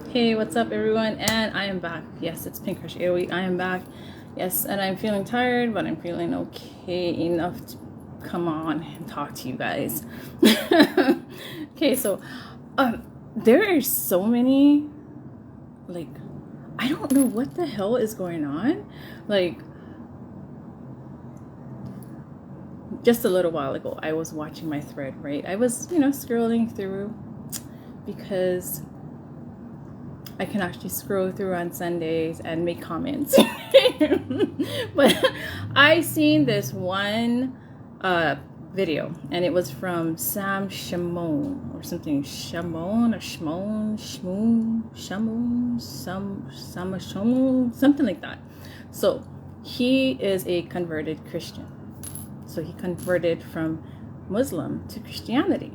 Hey, what's up, everyone? And I am back. Yes, it's Pink Crush AOE. I am back. Yes, and I'm feeling tired, but I'm feeling okay enough to come on and talk to you guys. Okay, so there are so many, like, I don't know what the hell is going on. Like, just a little while ago, I was watching my thread, right? I was, scrolling through because I can actually scroll through on Sundays and make comments. But I seen this one video, and it was from Sam Shimon or something. Shimon or Shimon, something like that. So he is a converted Christian. So he converted from Muslim to Christianity.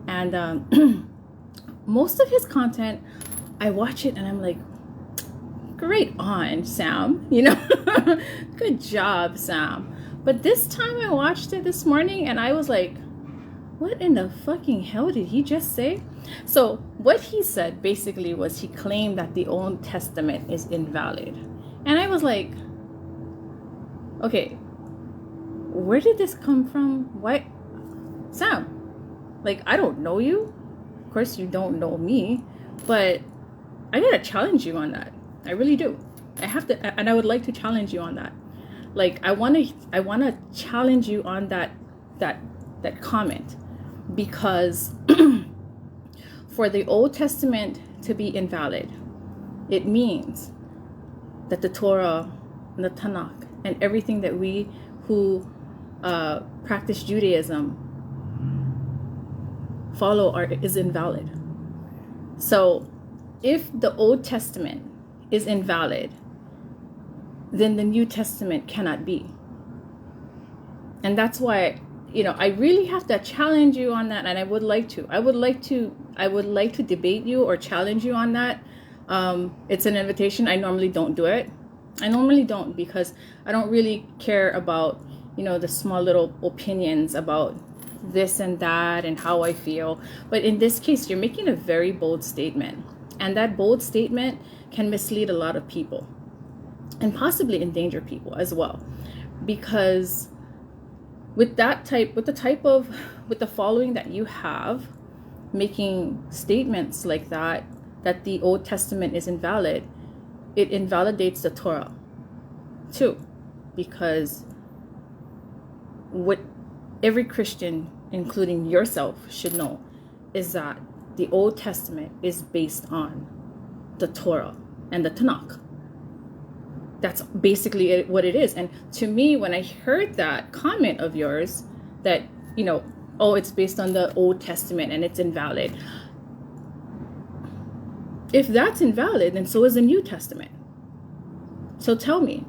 And most of his content, I watch it and I'm like, great on, Sam. Good job, Sam. But this time I watched it this morning and I was like, what in the fucking hell did he just say? So what he said basically was he claimed that the Old Testament is invalid. And I was like, okay, where did this come from? What? Sam, like, I don't know you. Of course you don't know me, but I gotta challenge you on that. I really do. I have to, and I would like to challenge you on that. Like, I wanna challenge you on that comment, because for the Old Testament to be invalid, it means that the Torah and the Tanakh and everything that we who practice Judaism follow is invalid. So if the Old Testament is invalid, then the New Testament cannot be. And that's why, I really have to challenge you on that. And I would like to debate you or challenge you on that. It's an invitation. I normally don't do it. I normally don't, because I don't really care about, the small little opinions about this and that and how I feel. But in this case, you're making a very bold statement. And that bold statement can mislead a lot of people and possibly endanger people as well. Because with the following that you have, making statements like that the Old Testament is invalid, it invalidates the Torah too. Because what every Christian, including yourself, should know is that the Old Testament is based on the Torah and the Tanakh. That's basically what it is. And to me, when I heard that comment of yours, that, it's based on the Old Testament and it's invalid. If that's invalid, then so is the New Testament. So tell me,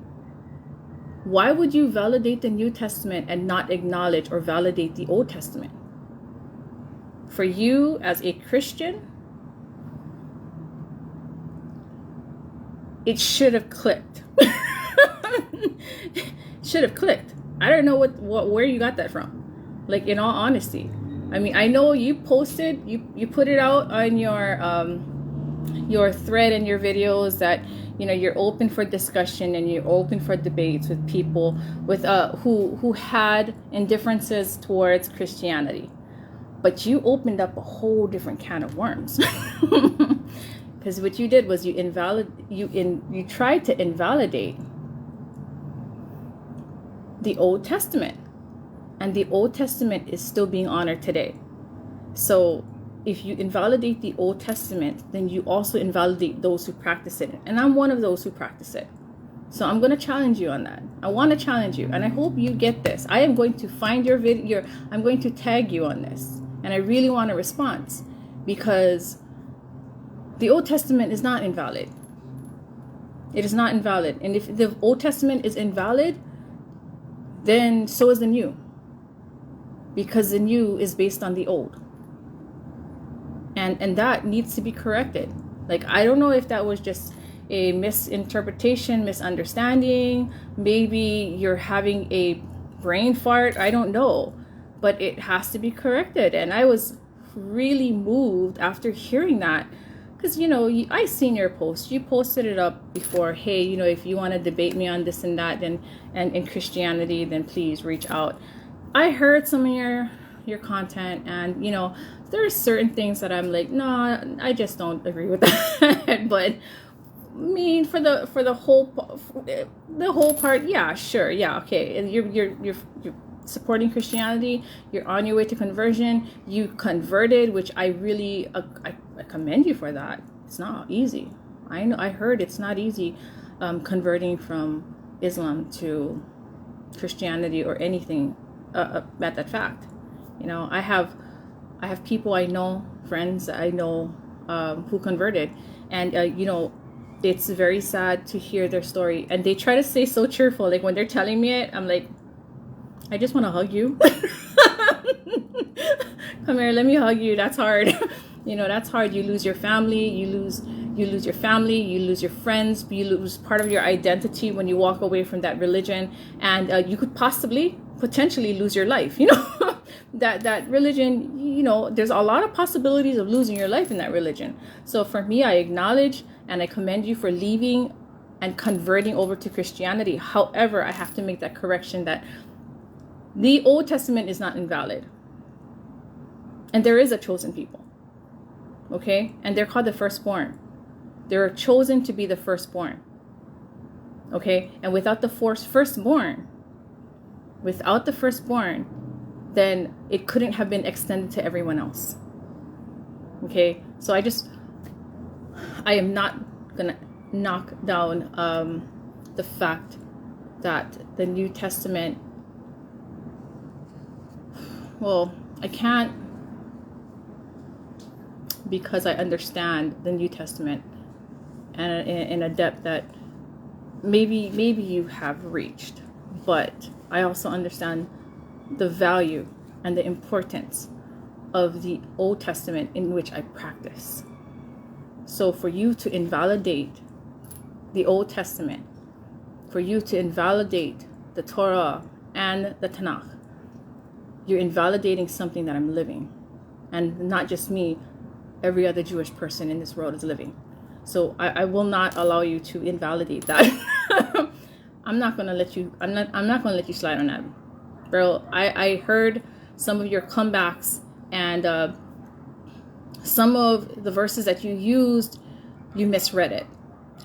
why would you validate the New Testament and not acknowledge or validate the Old Testament? For you as a Christian, it should have clicked. Should have clicked. I don't know where you got that from. Like, in all honesty, I mean, I know you posted, you put it out on your thread and your videos that you're open for discussion and you're open for debates with people with who had indifferences towards Christianity. But you opened up a whole different can of worms. Because what you did was you tried to invalidate the Old Testament. And the Old Testament is still being honored today. So if you invalidate the Old Testament, then you also invalidate those who practice it. And I'm one of those who practice it. So I'm going to challenge you on that. I want to challenge you. And I hope you get this. I am going to find your video. I'm going to tag you on this. And I really want a response, because the Old Testament is not invalid. It is not invalid. And if the Old Testament is invalid, then so is the New. Because the New is based on the Old. And that needs to be corrected. Like, I don't know if that was just a misinterpretation, misunderstanding. Maybe you're having a brain fart. I don't know. But it has to be corrected. And I was really moved after hearing that because I seen your post. You posted it up before. Hey, if you want to debate me on this and that, then and in Christianity, then please reach out. I heard some of your content, and there are certain things that I'm like, no, I just don't agree with that. But I mean, for the whole part, yeah, sure, yeah, okay. And you're supporting Christianity. You're on your way to conversion. You converted, which I really I commend you for that. It's not easy. I know. I heard it's not easy converting from Islam to Christianity or anything at that fact. I have people I know, friends I know who converted, and it's very sad to hear their story, and they try to stay so cheerful. Like when they're telling me it, I'm like, I just want to hug you. Come here, let me hug you. That's hard. That's hard. You lose your family, you lose your family, you lose your friends, you lose part of your identity when you walk away from that religion, and you could potentially lose your life. That religion, there's a lot of possibilities of losing your life in that religion. So for me, I acknowledge and I commend you for leaving and converting over to Christianity. However, I have to make that correction that the Old Testament is not invalid. And there is a chosen people. Okay? And they're called the firstborn. They're chosen to be the firstborn. Okay? And without the firstborn, then it couldn't have been extended to everyone else. Okay? So I am not going to knock down the fact that the New Testament, well, I can't, because I understand the New Testament and in a depth that maybe you have reached, but I also understand the value and the importance of the Old Testament in which I practice. So for you to invalidate the Old Testament, for you to invalidate the Torah and the Tanakh, you're invalidating something that I'm living. And not just me, every other Jewish person in this world is living. So I will not allow you to invalidate that. I'm not gonna let you slide on that. Bro, I heard some of your comebacks, and some of the verses that you used, you misread it.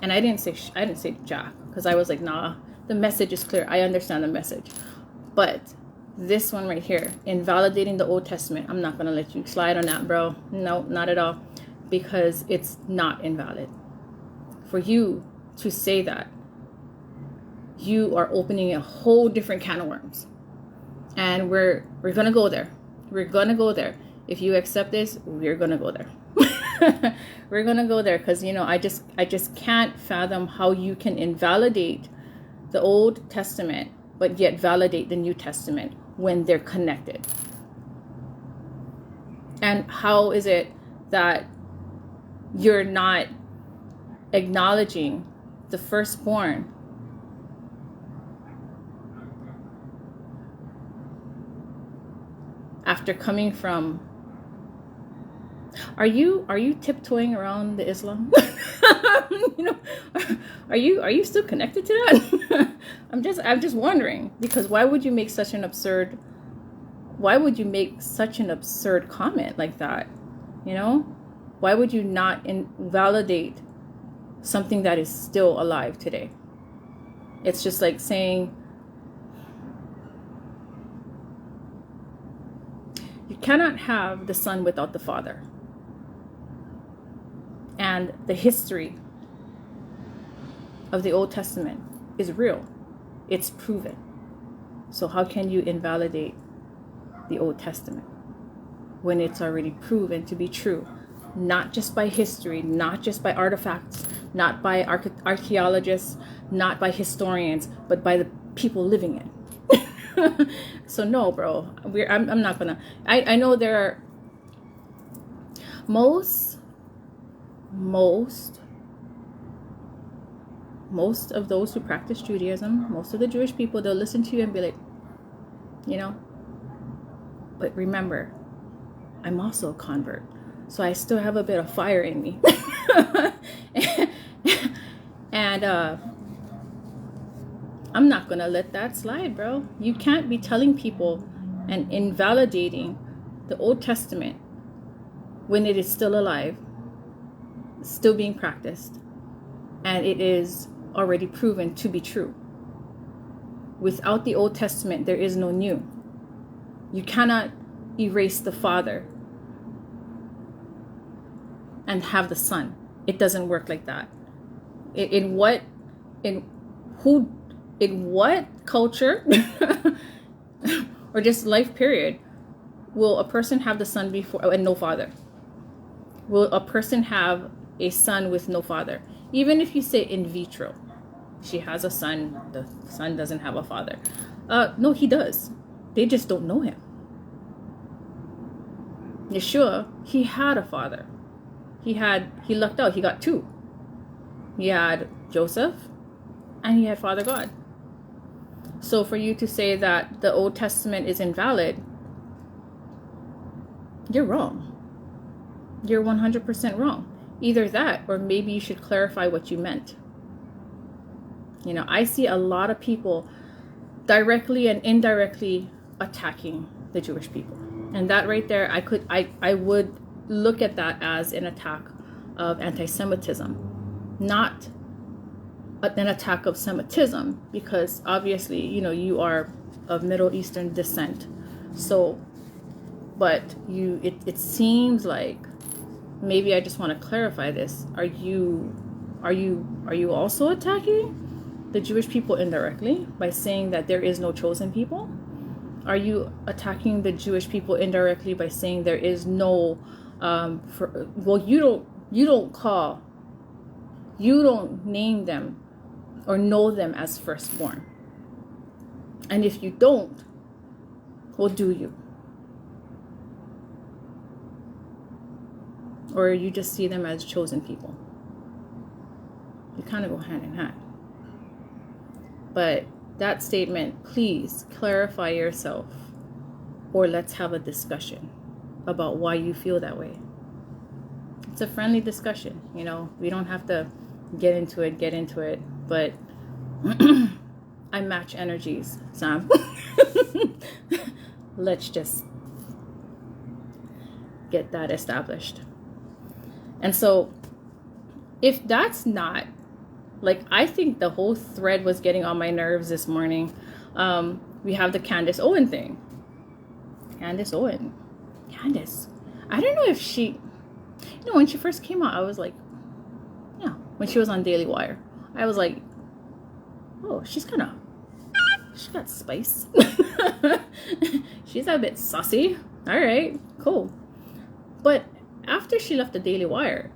And I didn't say jack, because I was like, nah, the message is clear. I understand the message. But this one right here, invalidating the Old Testament, I'm not going to let you slide on that, bro. No, not at all. Because it's not invalid. For you to say that, you are opening a whole different can of worms. And we're going to go there. We're going to go there. If you accept this, we're going to go there. We're going to go there because, I just can't fathom how you can invalidate the Old Testament but yet validate the New Testament when they're connected. And how is it that you're not acknowledging the firstborn after coming from? Are you tiptoeing around the Islam? Are you still connected to that? I'm just wondering, because why would you make such an absurd comment like that? Why would you not invalidate something that is still alive today? It's just like saying you cannot have the Son without the Father. And the history of the Old Testament is real. It's proven. So how can you invalidate the Old Testament when it's already proven to be true? Not just by history, not just by artifacts, not by archaeologists, not by historians, but by the people living it. So no, bro, I'm not gonna. I know there are most of those who practice Judaism, most of the Jewish people, they'll listen to you and be like, but remember, I'm also a convert, so I still have a bit of fire in me. And I'm not gonna let that slide, bro. You can't be telling people and invalidating the Old Testament when it is still alive, still being practiced, and it is already proven to be true. Without the Old Testament, there is no new. You cannot erase the Father and have the Son. It doesn't work like that. In what culture or just life period will a person have the Son before and no Father? Will a person have a son with no father? Even if you say in vitro, she has a son, the son doesn't have a father. No, he does. They just don't know him. Yeshua, he had a father. He lucked out. He got two. He had Joseph and he had Father God. So for you to say that the Old Testament is invalid, you're wrong. You're 100% wrong. Either that, or maybe you should clarify what you meant. You know, I see a lot of people directly and indirectly attacking the Jewish people. And that right there, I would look at that as an attack of anti-Semitism, not an attack of Semitism, because obviously, you know, you are of Middle Eastern descent. So, but it seems like, maybe I just want to clarify this. Are you also attacking the Jewish people indirectly by saying that there is no chosen people? Are you attacking the Jewish people indirectly by saying there is no you don't name them or know them as firstborn? And if you don't, well, do you? Or you just see them as chosen people? You kind of go hand in hand. But that statement, please clarify yourself, or let's have a discussion about why you feel that way. It's a friendly discussion, you know. We don't have to get into it, but I match energies, Sam. Let's just get that established. And so if that's not, like, I think the whole thread was getting on my nerves this morning. We have the Candace Owens thing. Candace. I don't know if she, you know, when she first came out, I was like, yeah, when she was on Daily Wire, I was like, oh, she's got spice. She's a bit saucy. All right, cool. But after she left the Daily Wire,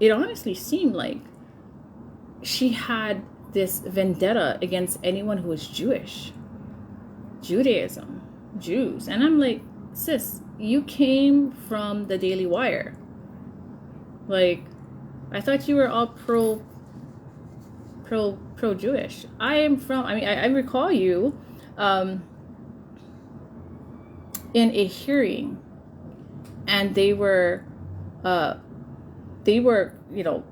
it honestly seemed like she had this vendetta against anyone who was Jewish, Judaism, Jews. And I'm like, sis, you came from the Daily Wire. Like, I thought you were all pro-Jewish. I recall you in a hearing, and they were, you know,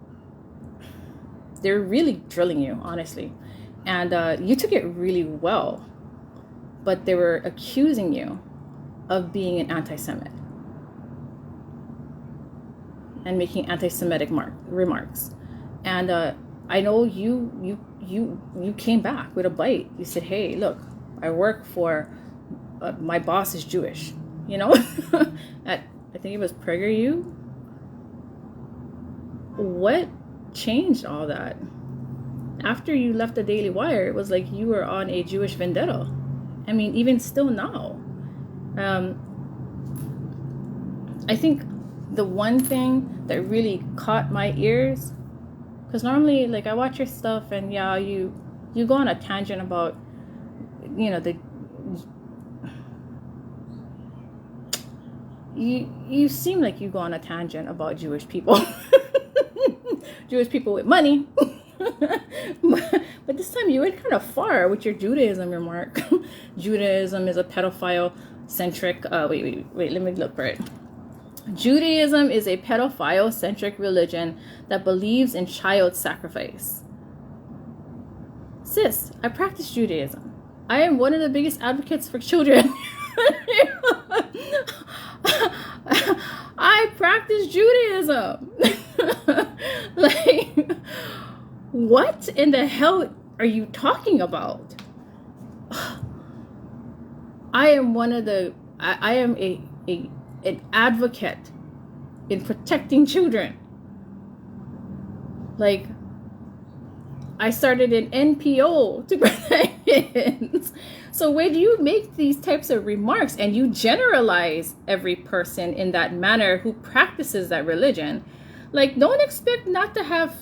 they're really drilling you, honestly. And you took it really well, but they were accusing you of being an anti-Semite and making anti-Semitic remarks. And I know you came back with a bite. You said, hey, look, I work for, my boss is Jewish, you know? I think it was PragerU. What changed all that? After you left the Daily Wire, it was like you were on a Jewish vendetta. I mean, even still now. I think the one thing that really caught my ears, because normally, like, I watch your stuff and yeah, you go on a tangent about, you know, you seem like you go on a tangent about Jewish people. Jewish people with money. But this time you went kind of far with your Judaism remark. Judaism is a pedophile centric, wait, let me look for it. Judaism is a pedophile-centric religion that believes in child sacrifice. Sis, I practice Judaism. I am one of the biggest advocates for children. I practice Judaism. Like, what in the hell are you talking about? I am an advocate in protecting children. Like, I started an NPO to protect kids. So when you make these types of remarks and you generalize every person in that manner who practices that religion, like, don't expect not to have,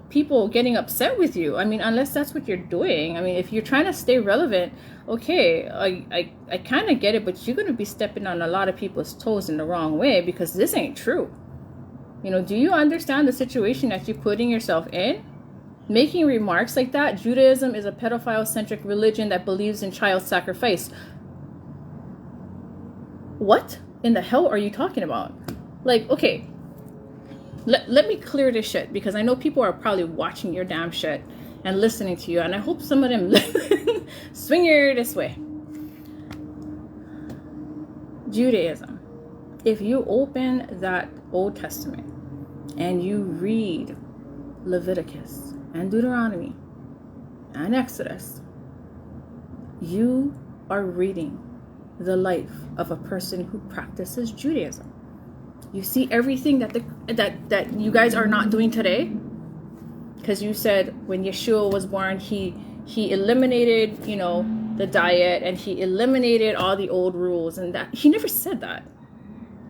people getting upset with you. I mean, unless that's what you're doing. I mean, if you're trying to stay relevant, okay, I kind of get it, but you're going to be stepping on a lot of people's toes in the wrong way, because this ain't true. Do you understand the situation that you're putting yourself in? Making remarks like that, Judaism is a pedophile-centric religion that believes in child sacrifice. What in the hell are you talking about? Like, okay, let me clear this shit, because I know people are probably watching your damn shit and listening to you, and I hope some of them swing your this way. Judaism. If you open that Old Testament and you read Leviticus and Deuteronomy and Exodus, you are reading the life of a person who practices Judaism. You see everything that you guys are not doing today, because you said when Yeshua was born, he eliminated, the diet, and he eliminated all the old rules, and that he never said that.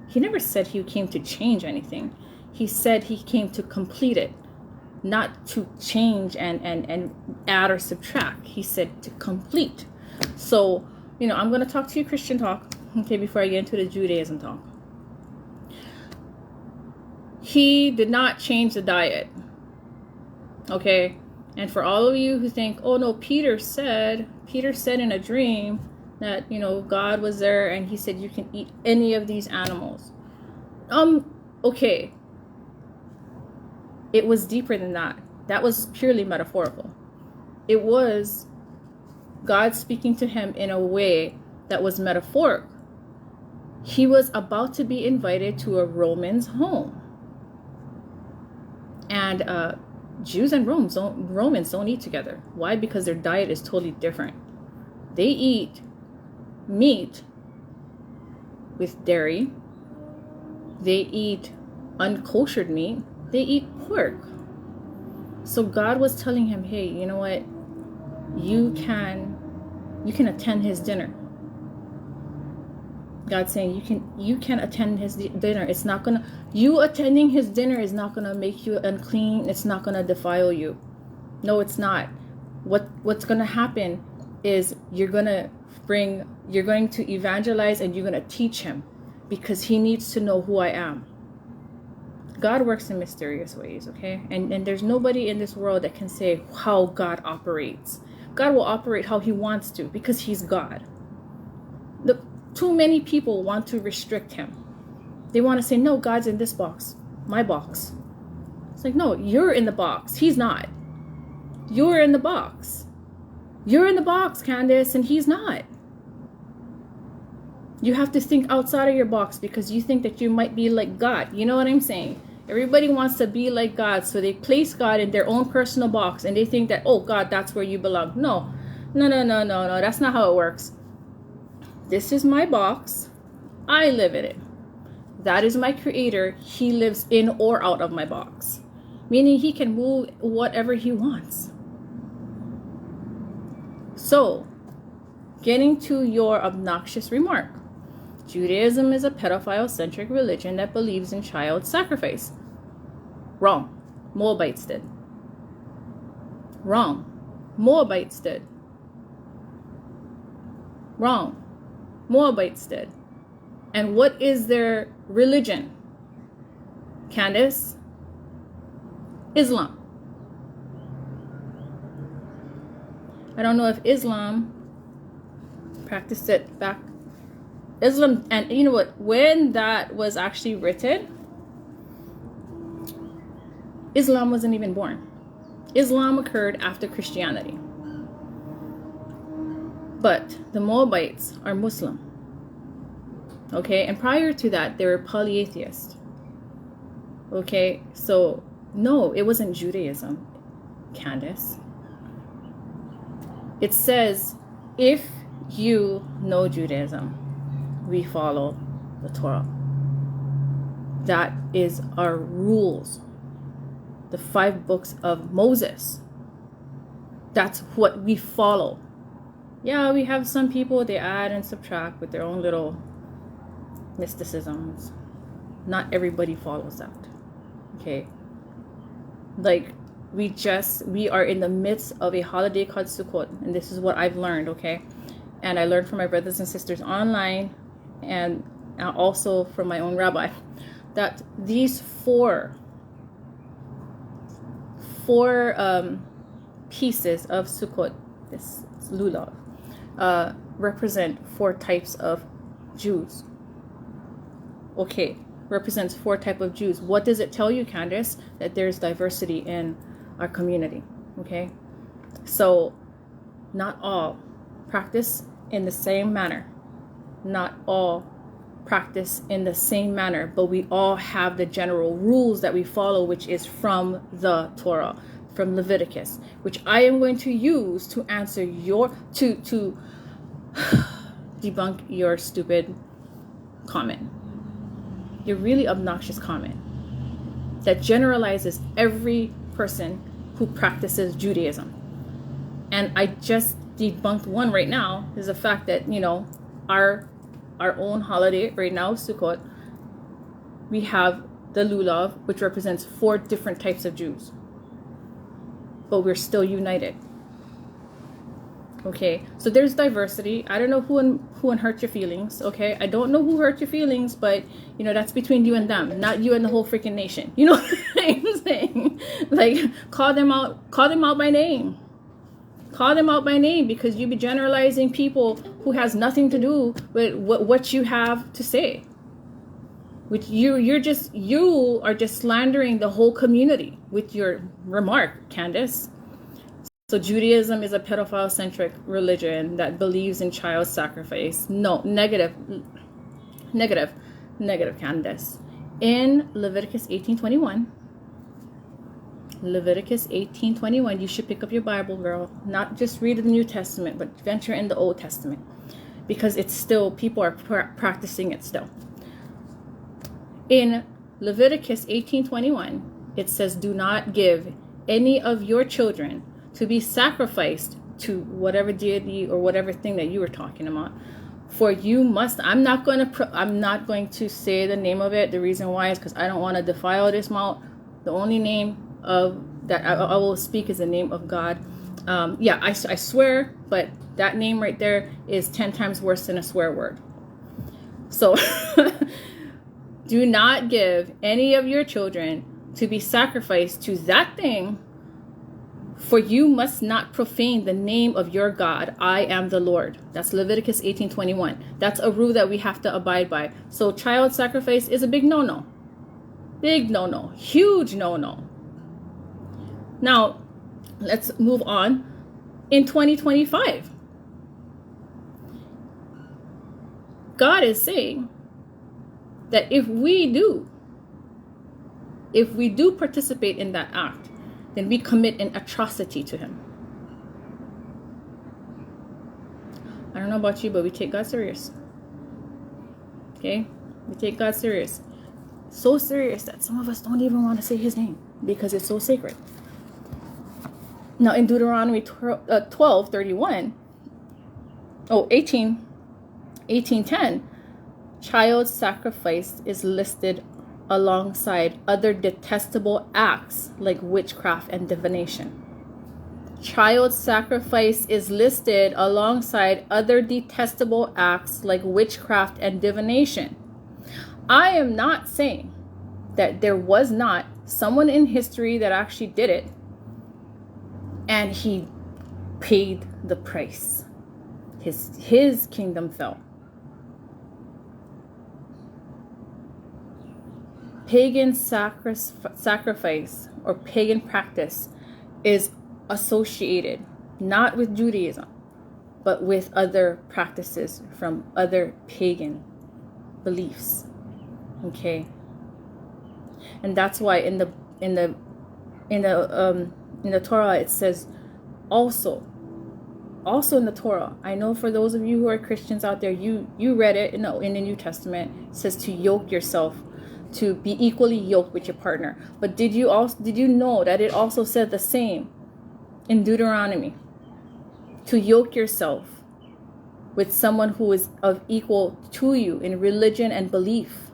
He never said he came to change anything. He said he came to complete it, not to change and add or subtract. He said to complete. So, I'm going to talk to you Christian talk, okay, before I get into the Judaism talk. He did not change the diet, okay? And for all of you who think, oh no, Peter said in a dream that, God was there and he said you can eat any of these animals. Okay. It was deeper than that. That was purely metaphorical. It was God speaking to him in a way that was metaphoric. He was about to be invited to a Roman's home. And Jews and Romans don't eat together. Why? Because their diet is totally different. They eat meat with dairy. They eat unkoshered meat. They eat pork. So God was telling him, hey, you know what? You can attend his dinner. God's saying you can attend his dinner. It's not gonna, you attending his dinner is not gonna make you unclean. It's not gonna defile you. No, it's not. What's gonna happen is you're going to evangelize and you're gonna teach him, because he needs to know who I am. God works in mysterious ways, okay? And there's nobody in this world that can say how God operates. God will operate how he wants to, because he's God. Too many people want to restrict him. They want to say, no, God's in this box, my box. It's like, no, you're in the box. He's not. You're in the box. You're in the box, Candace, and he's not. You have to think outside of your box, because you think that you might be like God. You know what I'm saying? Everybody wants to be like God, so they place God in their own personal box, and they think that, oh, God, that's where you belong. No. That's not how it works. This is my box. I live in it. That is my creator. He lives in or out of my box. Meaning he can move whatever he wants. So, getting to your obnoxious remark. Judaism is a pedophile-centric religion that believes in child sacrifice. Wrong. Moabites did. Wrong. Moabites did. Wrong. Moabites did. And what is their religion? Candace? Islam. I don't know if Islam practiced it back Islam, and you know what? When that was actually written, Islam wasn't even born. Islam occurred after Christianity. But the Moabites are Muslim. Okay, and prior to that, they were polyatheist. Okay, so no, it wasn't Judaism, Candace. It says, if you know Judaism, we follow the Torah. That is our rules. The 5 books of Moses. That's what we follow. Yeah, we have some people, they add and subtract with their own little mysticisms. Not everybody follows that. Okay? Like, we are in the midst of a holiday called Sukkot, and this is what I've learned, okay? And I learned from my brothers and sisters online, and also from my own rabbi, that these four pieces of Sukkot, this lulav, represent 4 types of Jews. Okay, represents 4 types of Jews. What does it tell you, Candace? That there's diversity in our community. Okay, so not all practice in the same manner. Not all practice in the same manner, but we all have the general rules that we follow, which is from the Torah, from Leviticus, which I am going to use to answer to debunk your stupid comment, your really obnoxious comment that generalizes every person who practices Judaism. And I just debunked one right now, is the fact that, you know, our own holiday right now, Sukkot, we have the lulav, which represents 4 different types of Jews, but we're still united. Okay, so there's diversity. I don't know who hurt your feelings. Okay, I don't know who hurt your feelings, but you know, that's between you and them, not you and the whole freaking nation. You know what I'm saying? Like, call them out by name. Call them out by name, because you be generalizing people who has nothing to do with what you have to say. Which you are just slandering the whole community with your remark, Candace. So Judaism is a pedophile-centric religion that believes in child sacrifice. No, negative, Candace. In Leviticus 18:21. Leviticus 18:21, you should pick up your Bible, girl. Not just read the New Testament, but venture in the Old Testament, because it's still, people are practicing it still. In Leviticus 18:21, it says, do not give any of your children to be sacrificed to whatever deity or whatever thing that you were talking about. For you must, I'm not going to say the name of it. The reason why is because I don't want to defile this mount. The only name of that I will speak is the name of God. I swear, but that name right there is 10 times worse than a swear word. So do not give any of your children to be sacrificed to that thing, for you must not profane the name of your God. I am the Lord. That's Leviticus 18:21. That's a rule that we have to abide by. So child sacrifice is a big no-no. Big no-no. Huge no-no. Now, let's move on. In 2025, God is saying that if we do participate in that act, then we commit an atrocity to him. I don't know about you, but we take God serious. Okay? We take God serious. So serious that some of us don't even want to say his name because it's so sacred. Now in Deuteronomy 18:10, child sacrifice is listed alongside other detestable acts like witchcraft and divination. Child sacrifice is listed alongside other detestable acts like witchcraft and divination. I am not saying that there was not someone in history that actually did it and he paid the price. His kingdom fell. pagan sacrifice or pagan practice is associated not with Judaism, but with other practices from other pagan beliefs. Okay, and that's why in the Torah it says also in the Torah. I know for those of you who are Christians out there, you read it in the New Testament. It says to yoke yourself, to be equally yoked with your partner. But did you know that it also said the same in Deuteronomy? To yoke yourself with someone who is of equal to you in religion and belief.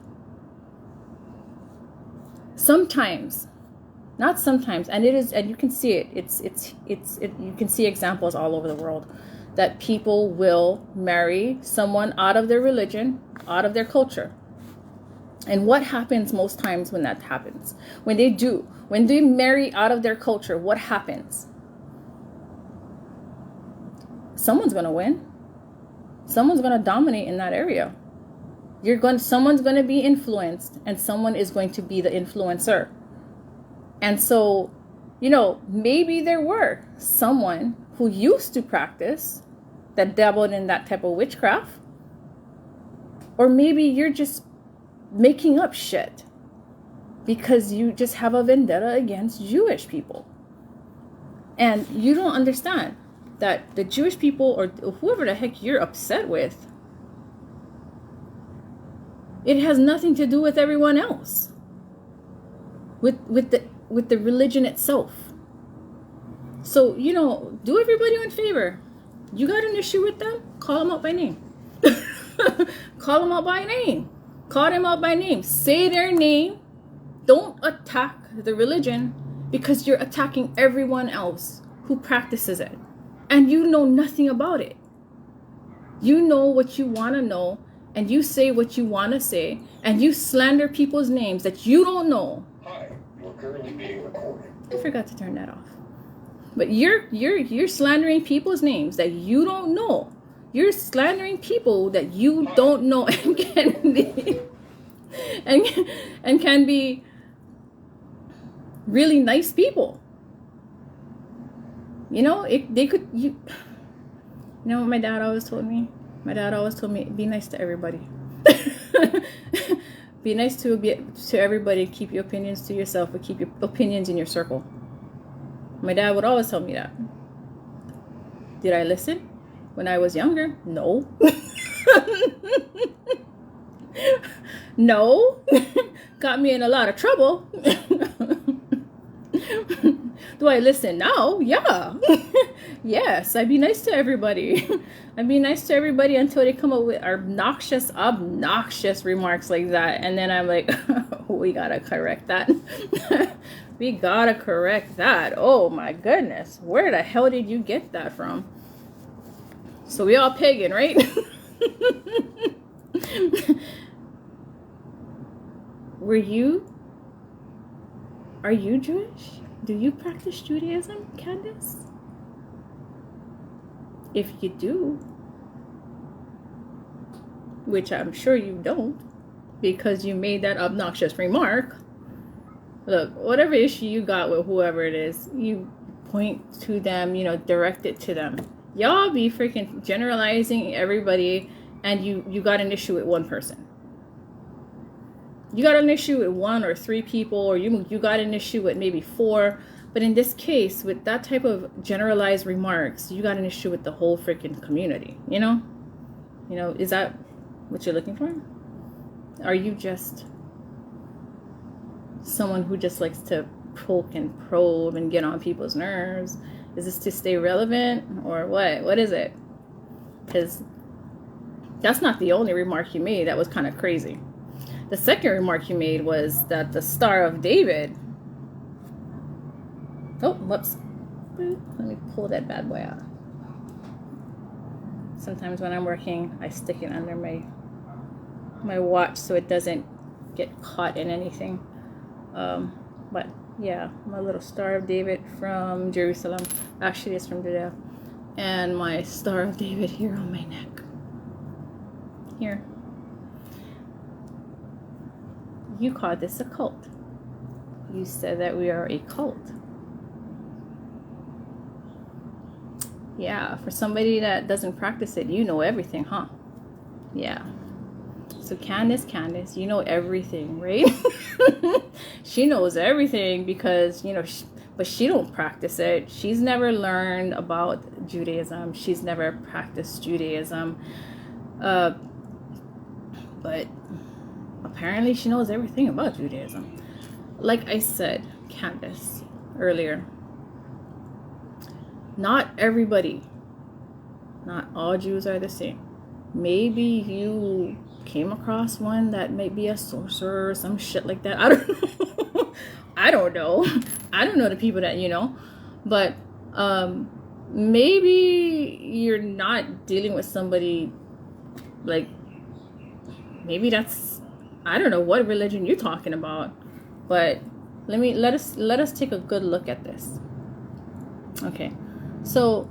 Sometimes, not sometimes, and it is, and you can see it. You can see examples all over the world that people will marry someone out of their religion, out of their culture. And what happens most times when that happens? When they marry out of their culture, what happens? Someone's going to win. Someone's going to dominate in that area. Someone's going to be influenced, and someone is going to be the influencer. And so, maybe there were someone who used to practice that dabbled in that type of witchcraft. Or maybe you're just making up shit because you just have a vendetta against Jewish people. And you don't understand that the Jewish people or whoever the heck you're upset with, it has nothing to do with everyone else. With the religion itself. So, do everybody one favor. You got an issue with them? Call them out by name. Call them out by name. Call them out by name. Say their name. Don't attack the religion because you're attacking everyone else who practices it. And you know nothing about it. You know what you want to know, and you say what you want to say, and you slander people's names that you don't know. Hi, you're currently being recorded. I forgot to turn that off. But you're slandering people's names that you don't know. You're slandering people that you don't know and can be and can be really nice people. What my dad always told me? My dad always told me, be nice to everybody. Be nice to everybody. Keep your opinions to yourself, but keep your opinions in your circle. My dad would always tell me that. Did I listen when I was younger? No. No. Got me in a lot of trouble. Do I listen now? Yeah. Yes, I'd be nice to everybody. I'd be nice to everybody until they come up with obnoxious remarks like that. And then I'm like, we gotta correct that. We gotta correct that. Oh my goodness. Where the hell did you get that from? So we all pagan, right? Are you Jewish? Do you practice Judaism, Candace? If you do, which I'm sure you don't, because you made that obnoxious remark. Look, whatever issue you got with whoever it is, you point to them, direct it to them. Y'all be freaking generalizing everybody, and you got an issue with one person. You got an issue with one or three people, or you got an issue with maybe four. But in this case, with that type of generalized remarks, you got an issue with the whole freaking community, Is that what you're looking for? Are you just someone who just likes to poke and probe and get on people's nerves? Is this to stay relevant or what? What is it? Because that's not the only remark you made that was kind of crazy. The second remark you made was that the Star of David... Oh, whoops. Let me pull that bad boy out. Sometimes when I'm working, I stick it under my watch so it doesn't get caught in anything. But yeah, my little Star of David from Jerusalem. Actually, it's from Judea. And my Star of David here on my neck. Here. you call this a cult. You said that we are a cult. Yeah, for somebody that doesn't practice it, you know everything, huh? Yeah. So Candace, you know everything, right? She knows everything because, but she don't practice it. She's never learned about Judaism. She's never practiced Judaism. But apparently she knows everything about Judaism. Like I said, Candace, earlier, not everybody, not all Jews are the same. Maybe you came across one that may be a sorcerer or some shit like that. I don't know. I don't know. I don't know the people that you know. But maybe you're not dealing with somebody like, maybe that's, I don't know what religion you're talking about. But let us take a good look at this. Okay. So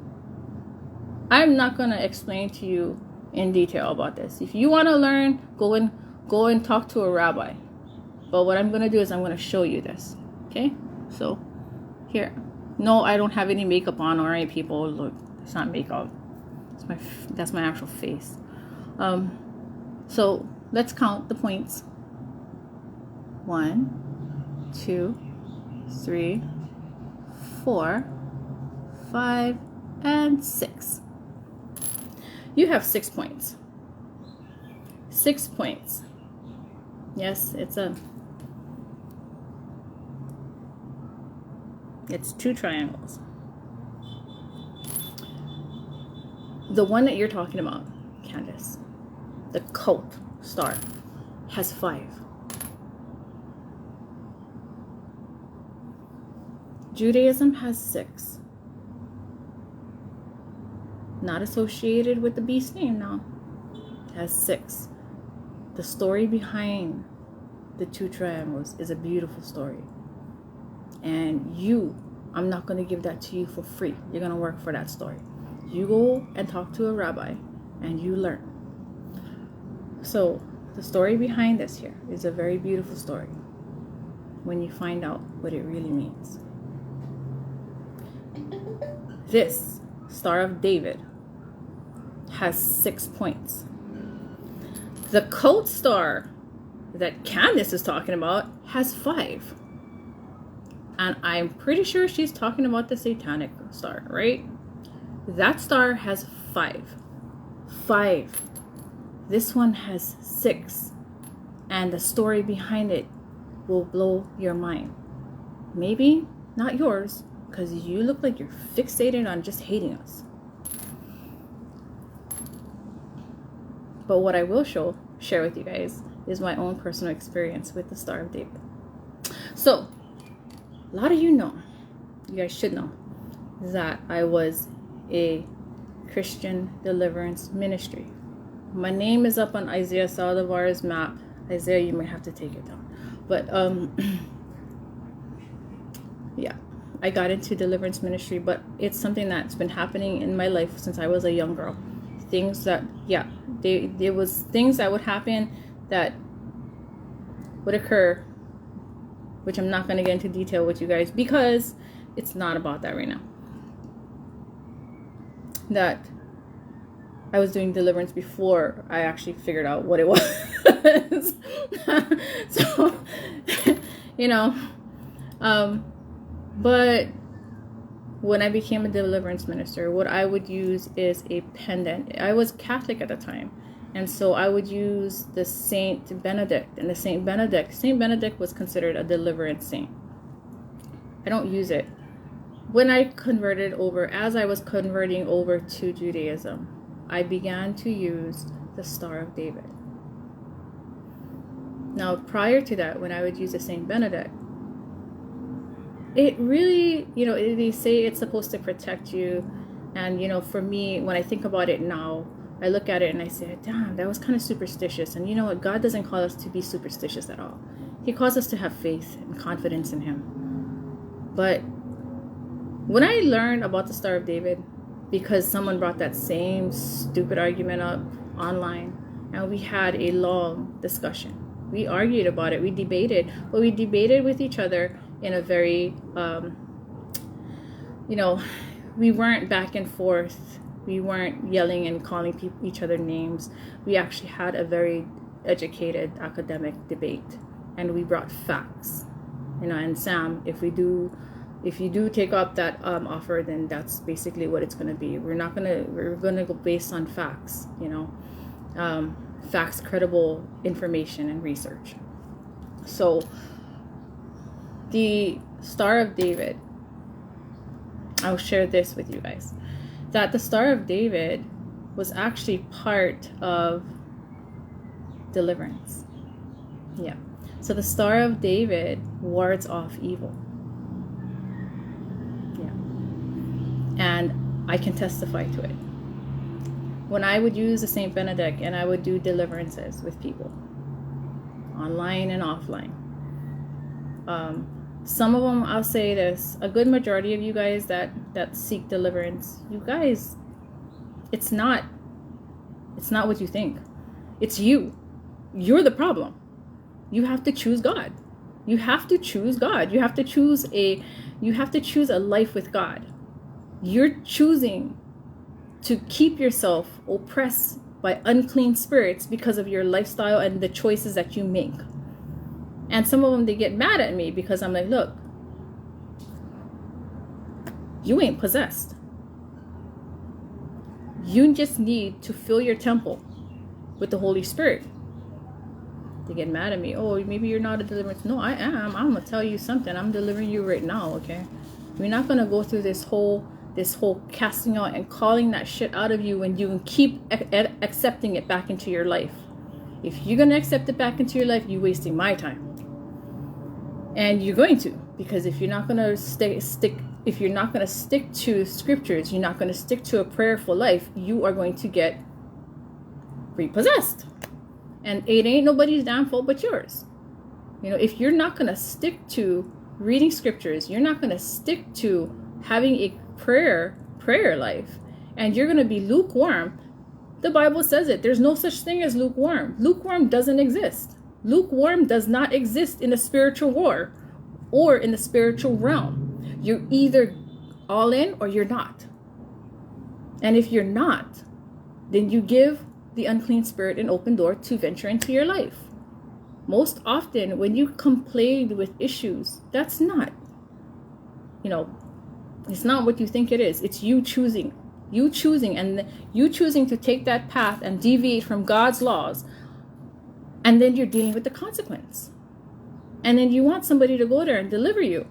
I'm not going to explain to you in detail about this. If you want to learn, go and talk to a rabbi. But what I'm going to do is I'm going to show you this. Okay? So here. No, I don't have any makeup on or any people. Look, it's not makeup. That's my actual face. So let's count the points. 1, 2, 3, 4, 5, and 6. You have 6 points. 6 points. Yes, it's 2 triangles. The one that you're talking about, Candace, the cult star, has 5. Judaism has 6. Not associated with the beast name now. It has 6. The story behind the 2 triangles is a beautiful story. And I'm not going to give that to you for free. You're going to work for that story. You go and talk to a rabbi and you learn. So the story behind this here is a very beautiful story when you find out what it really means. This Star of David has 6 points. The cult star that Candace is talking about has 5. And I'm pretty sure she's talking about the satanic star, right? That star has 5. 5. This one has 6. And the story behind it will blow your mind. Maybe not yours, because you look like you're fixated on just hating us. But what I will share with you guys is my own personal experience with the Star of David. So, a lot of you guys should know, that I was a Christian Deliverance ministry. My name is up on Isaiah Saldivar's map. Isaiah, you might have to take it down. But, yeah. I got into deliverance ministry, but it's something that's been happening in my life since I was a young girl. Things that, there was things that would happen that would occur, which I'm not going to get into detail with you guys because it's not about that right now. That I was doing deliverance before I actually figured out what it was. So, but when I became a deliverance minister, what I would use is a pendant. I was Catholic at the time, and so I would use the Saint Benedict. And the Saint Benedict was considered a deliverance saint. I don't use it. When I converted over, as I was converting over to Judaism, I began to use the Star of David. Now, prior to that, when I would use the Saint Benedict, it really, they say it's supposed to protect you. And, for me, when I think about it now, I look at it and I say, damn, that was kind of superstitious. And you know what? God doesn't call us to be superstitious at all. He calls us to have faith and confidence in Him. But when I learned about the Star of David, because someone brought that same stupid argument up online, and we had a long discussion. We argued about it. We debated. But we debated with each other in a very, we weren't back and forth. We weren't yelling and calling each other names. We actually had a very educated academic debate. And we brought facts. And Sam, if you do take up that offer, then that's basically what it's going to be. We're going to go based on facts, facts, credible information and research. So the Star of David, I'll share this with you guys, that the Star of David was actually part of Deliverance. Yeah. So the Star of David wards off evil. Yeah. And I can testify to it. When I would use the Saint Benedict and I would do deliverances with people, online and offline, some of them, I'll say this, a good majority of you guys that seek deliverance, you guys, it's not what you think. It's you. You're the problem. You have to choose God. You have to choose God. You have to choose a life with God. You're choosing to keep yourself oppressed by unclean spirits because of your lifestyle and the choices that you make. And some of them, they get mad at me because I'm like, look, you ain't possessed. You just need to fill your temple with the Holy Spirit. They get mad at me. Oh, maybe you're not a deliverance. No, I am. I'm going to tell you something. I'm delivering you right now, okay? We're not going to go through this whole casting out and calling that shit out of you when you can keep accepting it back into your life. If you're going to accept it back into your life, you're wasting my time. And you're going to, because if you're not going to if you're not going to stick to scriptures, you're not going to stick to a prayerful life, you are going to get repossessed. And it ain't nobody's damn fault but yours. If you're not going to stick to reading scriptures, you're not going to stick to having a prayer life, and you're going to be lukewarm, the Bible says it. There's no such thing as lukewarm. Lukewarm doesn't exist. Lukewarm does not exist in the spiritual war or in the spiritual realm. You're either all in or you're not. And if you're not, then you give the unclean spirit an open door to venture into your life. Most often when you come plagued with issues, that's not, it's not what you think it is. It's you choosing and you choosing to take that path and deviate from God's laws. And then you're dealing with the consequence. And then you want somebody to go there and deliver you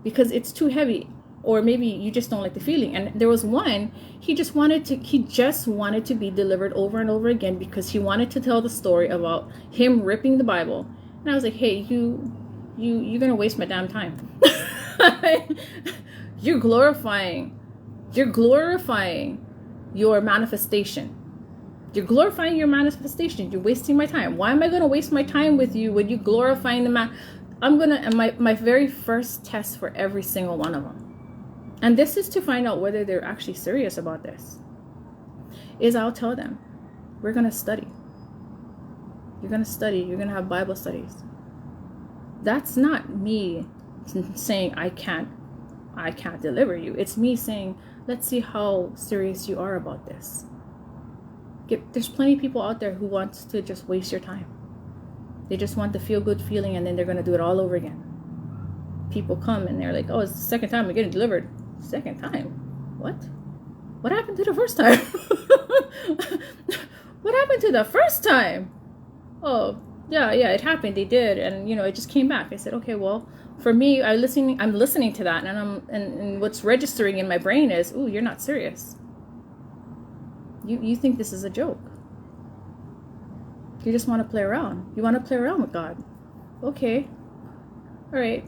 because it's too heavy. Or maybe you just don't like the feeling. And there was one, he just wanted to be delivered over and over again because he wanted to tell the story about him ripping the Bible. And I was like, hey, you're going to waste my damn time. You're glorifying your manifestation. You're glorifying your manifestation. You're wasting my time. Why am I going to waste my time with you when you're glorifying the man? My very first test for every single one of them. And this is to find out whether they're actually serious about this. Is I'll tell them, we're going to study. You're going to study. You're going to have Bible studies. That's not me saying I can't deliver you. It's me saying, let's see how serious you are about this. There's plenty of people out there who wants to just waste your time. They just want the feel-good feeling and then they're going to do it all over again. People come and they're like, oh, it's the second time I'm getting delivered. Second time? What? What happened to the first time? What happened to the first time? Oh, yeah, it happened. They did. And, it just came back. I said, okay, well, for me, I'm listening to that. And what's registering in my brain is, ooh, you're not serious. You think this is a joke. You just want to play around. You want to play around with God. Okay. All right.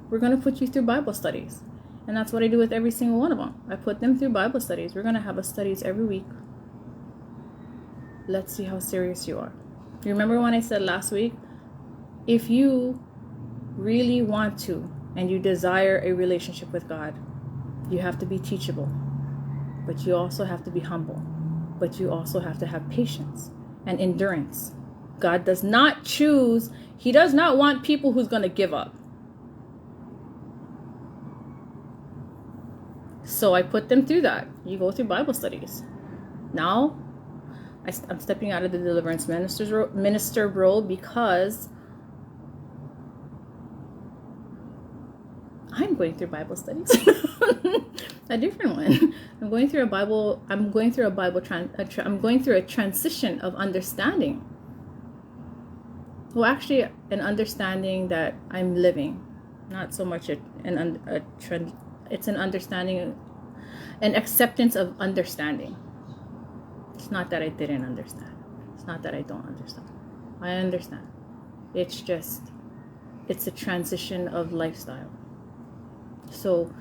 We're going to put you through Bible studies. And that's what I do with every single one of them. I put them through Bible studies. We're going to have a studies every week. Let's see how serious you are. You remember when I said last week, if you really want to and you desire a relationship with God, you have to be teachable. But you also have to be humble. But you also have to have patience and endurance. God does not choose. He does not want people who's going to give up. So I put them through that. You go through Bible studies. Now, I'm stepping out of the deliverance minister role because I'm going through Bible studies. A different one. I'm going through a transition of understanding. Well, actually, an understanding that I'm living, not so much it's an understanding, an acceptance of understanding. It's not that I didn't understand. It's not that I don't understand. I understand. It's just, it's a transition of lifestyle. So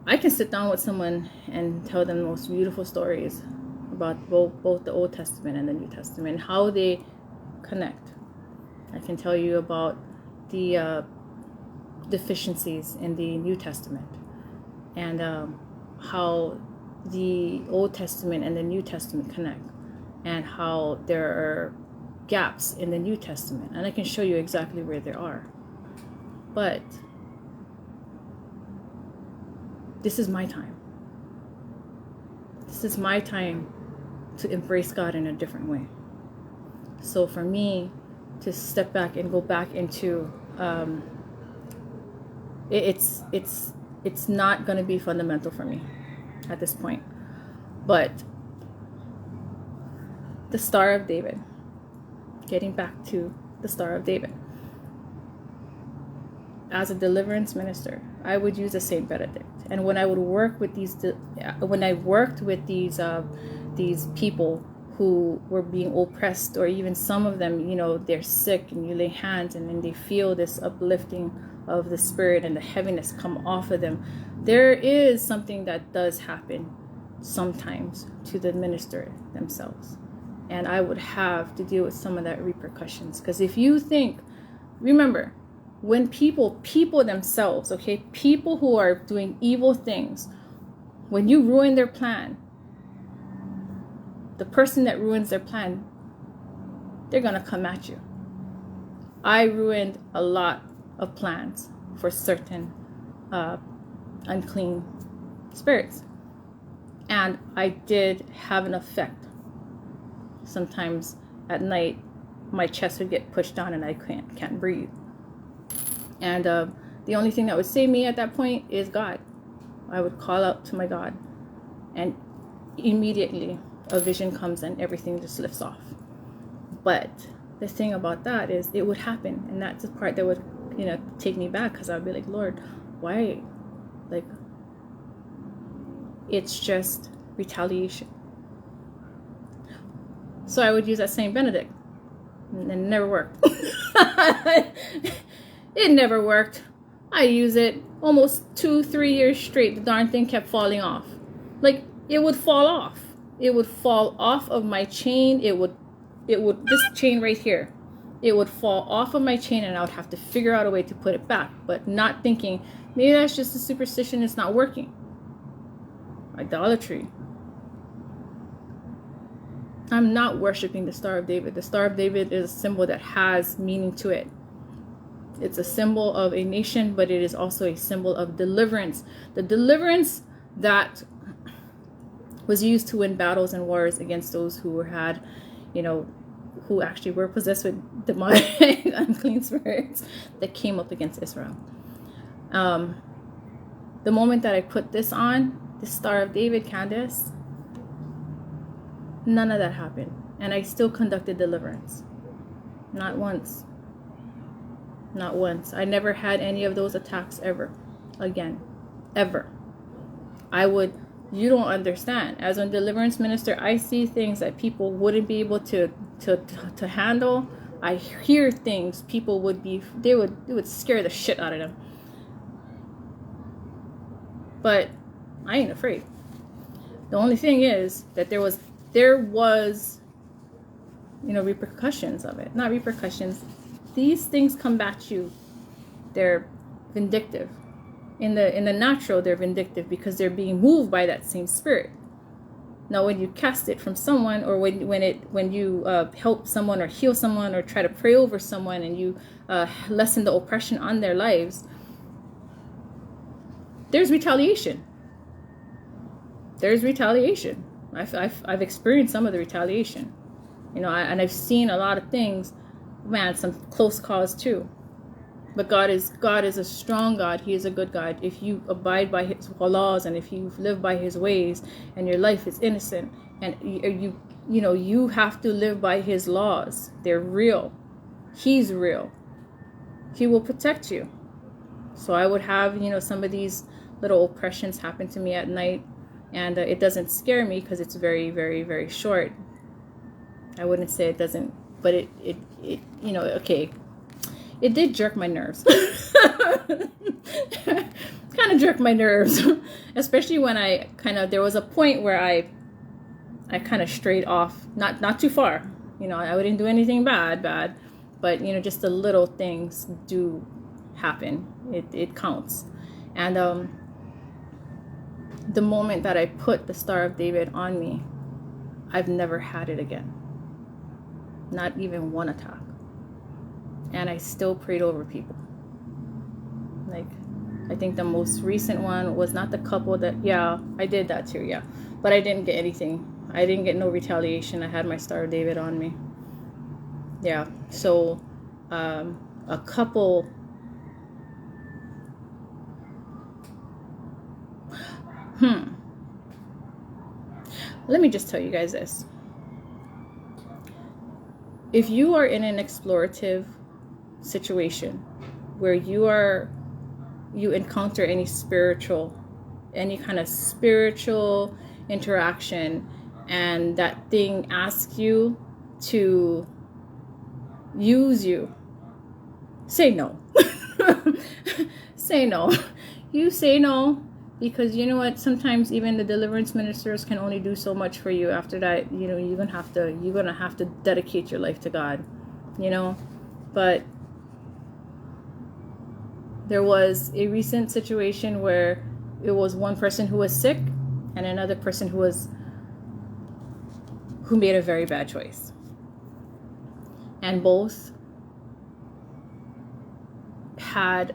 I can sit down with someone and tell them the most beautiful stories about both the Old Testament and the New Testament, how they connect. I can tell you about the deficiencies in the New Testament and how the Old Testament and the New Testament connect, and how there are gaps in the New Testament, and I can show you exactly where there are. But this is my time. This is my time to embrace God in a different way. So for me to step back and go back into it's not going to be fundamental for me at this point. But the Star of David, getting back to the Star of David, as a deliverance minister, I would use a Saint Benedict. And when I would work with these people who were being oppressed, or even some of them, they're sick, and you lay hands and then they feel this uplifting of the spirit and the heaviness come off of them. There is something that does happen sometimes to the minister themselves. And I would have to deal with some of that repercussions. Because if you remember, when people themselves, okay, people who are doing evil things, when you ruin their plan, the person that ruins their plan, they're going to come at you. I ruined a lot of plans for certain unclean spirits. And I did have an effect. Sometimes at night, my chest would get pushed down and I can't breathe. And the only thing that would save me at that point is God. I would call out to my God, and immediately a vision comes and everything just lifts off. But the thing about that is it would happen, and that's the part that would take me back, because I'd be like, Lord, why? Like, it's just retaliation. So I would use that Saint Benedict, and it never worked. It never worked. I use it almost 2-3 years straight. The darn thing kept falling off. Like, it would fall off. It would fall off of my chain. It would this chain right here, it would fall off of my chain, and I would have to figure out a way to put it back, but not thinking, maybe that's just a superstition, it's not working. Idolatry. I'm not worshiping the Star of David. The Star of David is a symbol that has meaning to it. It's a symbol of a nation, but it is also a symbol of deliverance. The deliverance that was used to win battles and wars against those who had, who actually were possessed with demonic unclean spirits that came up against Israel. The moment that I put this on, the Star of David, Candace, none of that happened. And I still conducted deliverance. Not once. Not once. I never had any of those attacks ever again. Ever. You don't understand. As a deliverance minister, I see things that people wouldn't be able to handle. I hear things people it would scare the shit out of them. But I ain't afraid. The only thing is that there was repercussions of it. Not repercussions. These things come back to you. They're vindictive. In the natural, they're vindictive because they're being moved by that same spirit. Now, when you cast it from someone, or when you help someone or heal someone or try to pray over someone and you lessen the oppression on their lives, there's retaliation. There's retaliation. I've experienced some of the retaliation, and I've seen a lot of things, man, some close calls too. But God is a strong God. He is a good God. If you abide by his laws and if you live by his ways and your life is innocent, and you have to live by his laws. They're real. He's real. He will protect you. So I would have, some of these little oppressions happen to me at night, and it doesn't scare me because it's very, very, very short. I wouldn't say it doesn't, but it okay. It did jerk my nerves. Kind of jerked my nerves, especially when there was a point where I kind of strayed off, not too far. I wouldn't do anything bad, but just the little things do happen. It counts. And the moment that I put the Star of David on me, I've never had it again. Not even one attack. And I still prayed over people. Like, I think the most recent one was not the couple that, yeah, I did that too, yeah. But I didn't get anything. I didn't get no retaliation. I had my Star of David on me. Yeah, so a couple... Let me just tell you guys this. If you are in an explorative situation where you encounter any kind of spiritual interaction, and that thing asks you to use you, say no. Say no. You say no, because you know what, sometimes even the deliverance ministers can only do so much for you. After that, you're gonna have to dedicate your life to God, but there was a recent situation where it was one person who was sick and another person who made a very bad choice. And both had,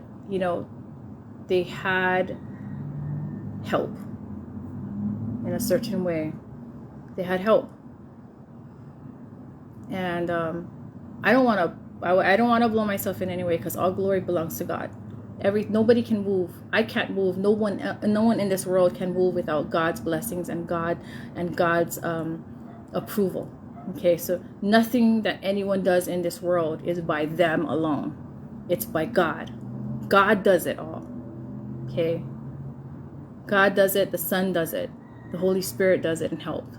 they had help in a certain way. They had help. And I don't want to blow myself in any way, because all glory belongs to God. Nobody can move. I can't move. No one in this world can move without God's blessings and God's approval. Okay, so nothing that anyone does in this world is by them alone. It's by God. God does it all. Okay, God does it. The Son does it. The Holy Spirit does it and helps.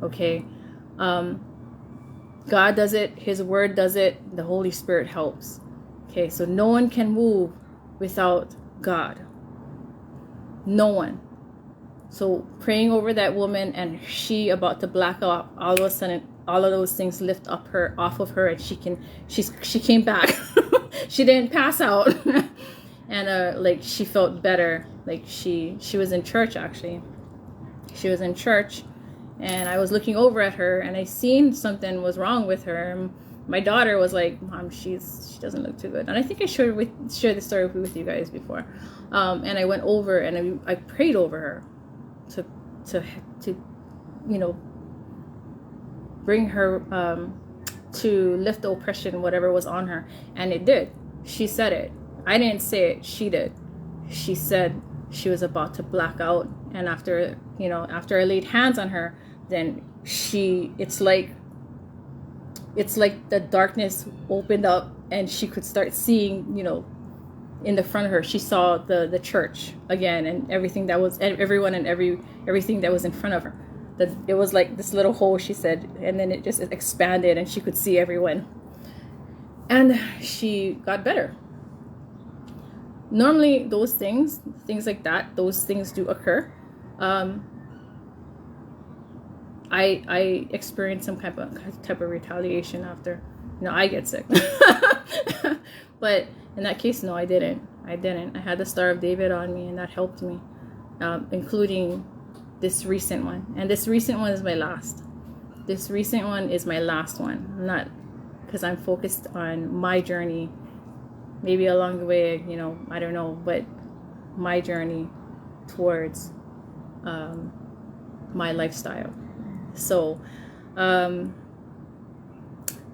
Okay, God does it. His Word does it. The Holy Spirit helps. Okay, so no one can move without God. No one. So praying over that woman, and she about to black out, all of a sudden all of those things lift off of her, and she came back. She didn't pass out. And like she felt better. Like she was in church, actually. She was in church, and I was looking over at her, and I seen something was wrong with her. And my daughter was like, "Mom, she doesn't look too good." And I think I shared the story with you guys before. And I went over and I prayed over her to bring her to lift the oppression, whatever was on her. And it did. She said it. I didn't say it. She did. She said she was about to black out. And after I laid hands on her, then it's like the darkness opened up, and she could start seeing, in the front of her, she saw the church again, and everything that was, everyone and everything that was in front of her. That it was like this little hole, she said, and then it just expanded, and she could see everyone. And she got better. Normally, those things like that, those things do occur. I experienced some type of retaliation after, I get sick. But in that case, no, I didn't. I had the Star of David on me, and that helped me, including this recent one. And this recent one is my last. This recent one is my last one. I'm not, because I'm focused on my journey. Maybe along the way, you know, I don't know, but my journey towards my lifestyle. So,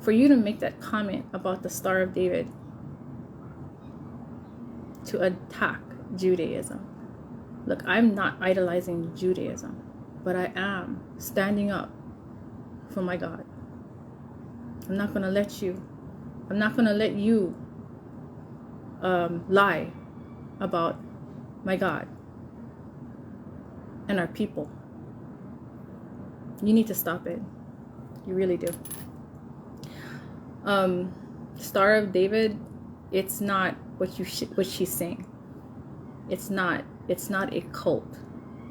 for you to make that comment about the Star of David, to attack Judaism. Look, I'm not idolizing Judaism, but I am standing up for my God. I'm not going to let you lie about my God and our people. You need to stop it. You really do. Star of David, it's not what she's saying. It's not a cult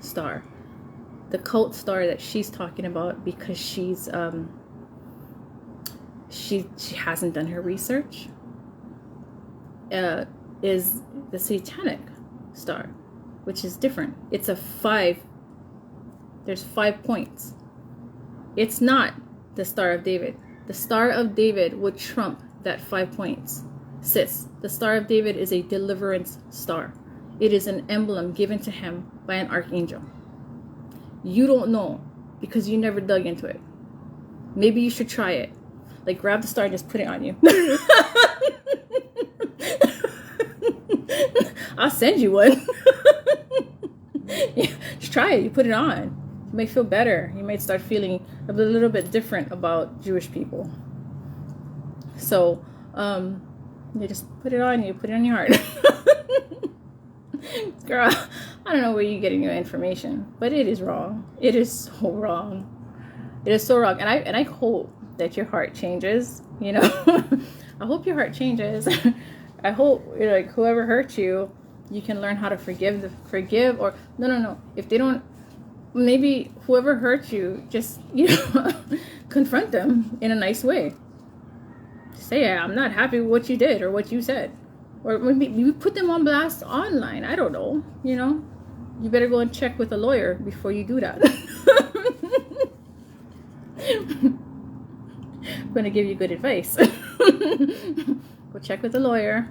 star. The cult star that she's talking about, because she hasn't done her research, is the satanic star, which is different. It's a 5. There's 5 points. It's not the Star of David. The Star of David would trump that 5 points. Sis, the Star of David is a deliverance star. It is an emblem given to him by an archangel. You don't know because you never dug into it. Maybe you should try it. Like, grab the star and just put it on you. I'll send you one. Yeah, just try it. You put it on. You might feel better. You might start feeling a little bit different about Jewish people. So, you just put it on you. Put it on your heart. Girl, I don't know where you're getting your information, but it is wrong. It is so wrong. It is so wrong. And I hope that your heart changes, you know. I hope your heart changes. I hope, you know, like, whoever hurt you, you can learn how to forgive or no. If they don't, maybe whoever hurt you, just, you know, confront them in a nice way. Say, yeah, I'm not happy with what you did or what you said. Or maybe you put them on blast online. I don't know, you know. You better go and check with a lawyer before you do that. I'm going to give you good advice. Go check with a lawyer.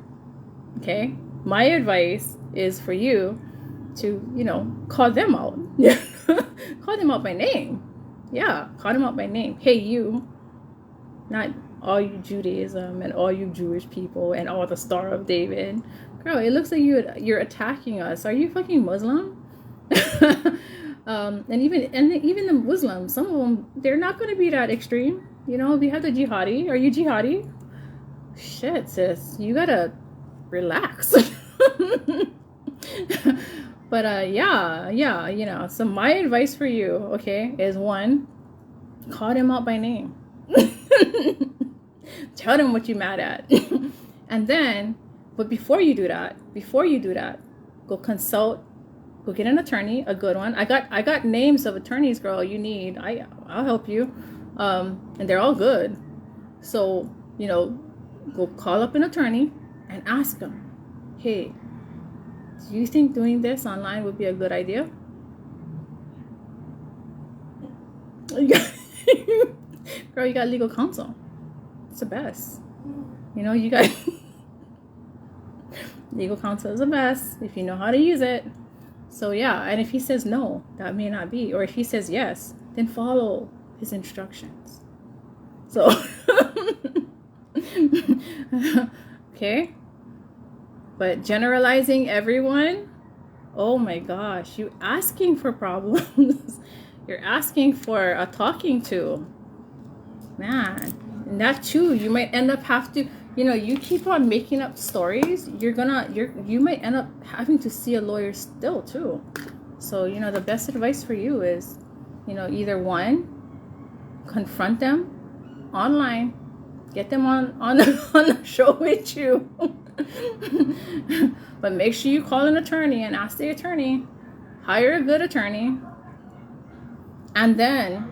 Okay? My advice is for you to, you know, call them out. Call them out by name. Yeah, call them out by name. Hey, you. Not all you Judaism and all you Jewish people and all the Star of David. Girl, it looks like you're attacking us. Are you fucking Muslim? And even the Muslims, some of them, they're not going to be that extreme. You know, we have the jihadi. Are you jihadi? Shit, sis, you gotta relax. But yeah, you know. So my advice for you, okay, is 1, call them out by name. Tell them what you're mad at. And then, but before you do that, go consult. Go get an attorney, a good one. I got names of attorneys, girl. You need. I'll help you. And they're all good. So, you know, go call up an attorney and ask them, hey, do you think doing this online would be a good idea? Girl, you got legal counsel. It's the best. You know, you got legal counsel is the best if you know how to use it. So yeah, and if he says no, that may not be. Or if he says yes, then follow his instructions. So, okay. But generalizing everyone, oh my gosh, you asking for problems. You're asking for a talking to. Man, and that too, you might end up have to, you know, you keep on making up stories, you might end up having to see a lawyer still too. So, you know, the best advice for you is, you know, either 1, confront them online, get them on the show with you. But make sure you call an attorney and ask the attorney, hire a good attorney, and then,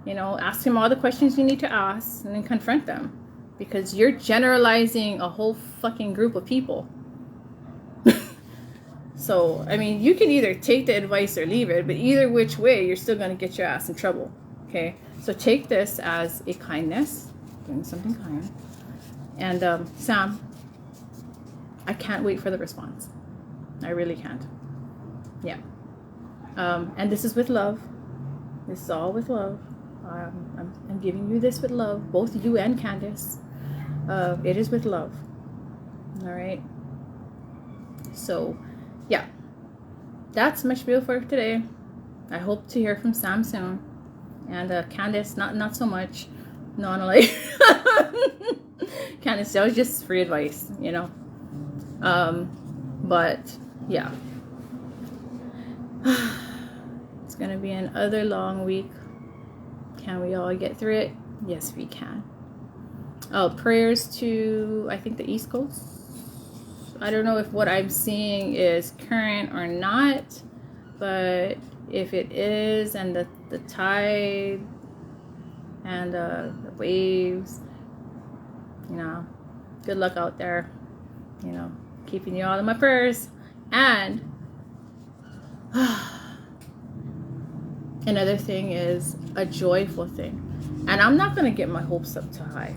you know, ask him all the questions you need to ask and then confront them. Because you're generalizing a whole fucking group of people. So, I mean, you can either take the advice or leave it, but either which way, you're still going to get your ass in trouble. Okay? So take this as a kindness, doing something kind. And Sam, I can't wait for the response. I really can't. Yeah. And this is with love. This is all with love. I'm giving you this with love, both you and Candace. It is with love. All right. So, yeah, that's my spiel for today. I hope to hear from Sam soon, and Candace, not so much. No, no, like Candace, that was just free advice, you know. But yeah, it's gonna be another long week. Can we all get through it? Yes, we can. Oh, prayers to, I think, the East Coast. I don't know if what I'm seeing is current or not, but if it is, and the tide and the waves, you know, good luck out there. You know, keeping you all in my prayers. And another thing is a joyful thing. And I'm not going to get my hopes up too high.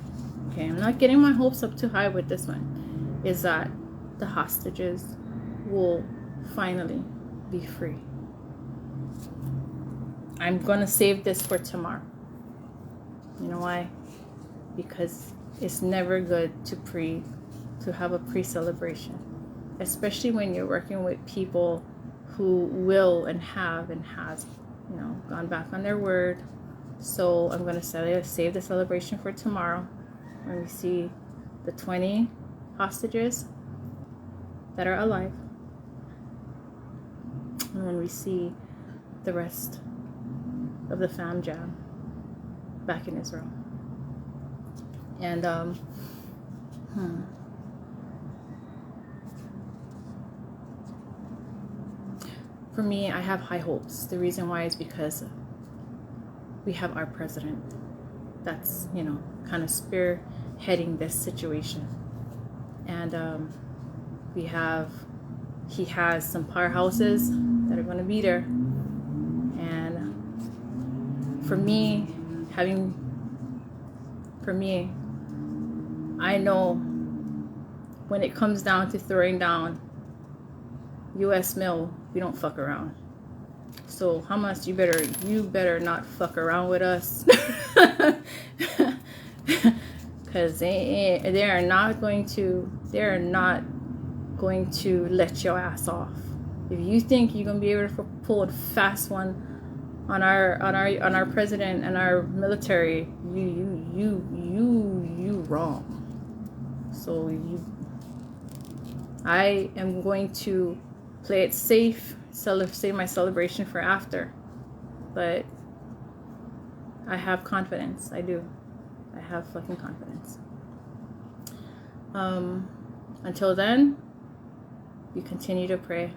Okay, I'm not getting my hopes up too high with this one. Is that the hostages will finally be free. I'm going to save this for tomorrow. You know why? Because it's never good to have a pre-celebration, especially when you're working with people who will and has, you know, gone back on their word. So I'm going to save the celebration for tomorrow when we see the 20 hostages that are alive, and when we see the rest of the fam jam back in Israel. And for me, I have high hopes. The reason why is because we have our president that's, you know, kind of spearheading this situation. And he has some powerhouses that are going to be there. And for me, I know when it comes down to throwing down U.S. mill, we don't fuck around. So Hamas, you better not fuck around with us, because they are not going to let your ass off. If you think you're gonna be able to pull a fast one on our president and our military, you wrong. So I am going to play it safe, save my celebration for after. But I have confidence. I do. I have fucking confidence. Until then, we continue to pray.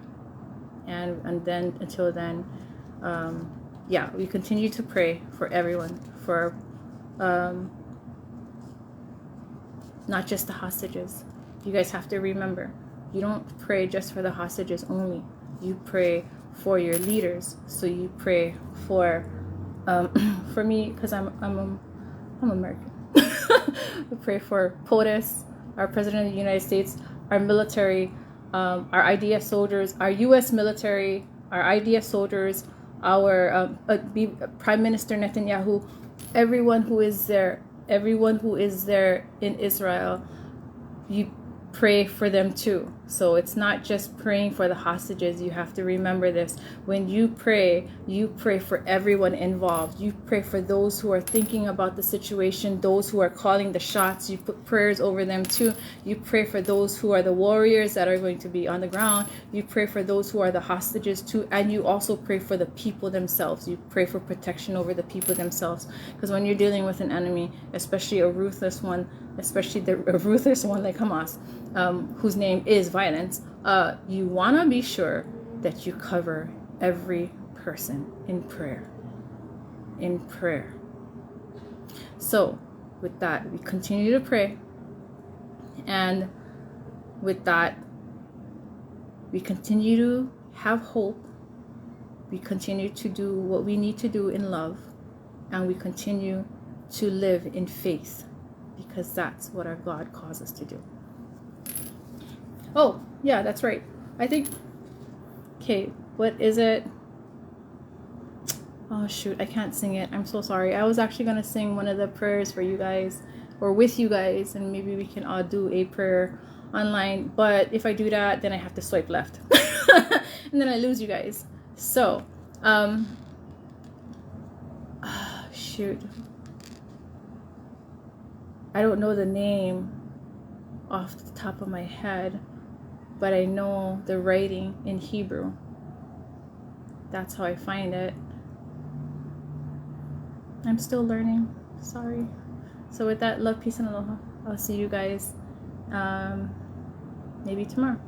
And then until then, we continue to pray for everyone, for not just the hostages. You guys have to remember, you don't pray just for the hostages only. You pray for your leaders. So you pray for me, because I'm American. We pray for POTUS, our President of the United States, our military, our IDF soldiers, our U.S. military, our IDF soldiers, our Prime Minister Netanyahu, everyone who is there in Israel. You pray for them too. So it's not just praying for the hostages. You have to remember this. When you pray for everyone involved. You pray for those who are thinking about the situation, those who are calling the shots. You put prayers over them too. You pray for those who are the warriors that are going to be on the ground. You pray for those who are the hostages too. And you also pray for the people themselves. You pray for protection over the people themselves. Because when you're dealing with an enemy, especially a ruthless one like Hamas, whose name is violence, you want to be sure that you cover every person in prayer. So with that, we continue to pray, and with that, We continue to have hope. We continue to do what we need to do in love. And we continue to live in faith, because that's what our God calls us to do. Oh, yeah, that's right. I think, okay, what is it? Oh, shoot, I can't sing it. I'm so sorry. I was actually going to sing one of the prayers for you guys, or with you guys, and maybe we can all do a prayer online. But if I do that, then I have to swipe left. And then I lose you guys. So, shoot. I don't know the name off the top of my head, but I know the writing in Hebrew. That's how I find it. I'm still learning. Sorry. So with that, love, peace, and aloha. I'll see you guys maybe tomorrow.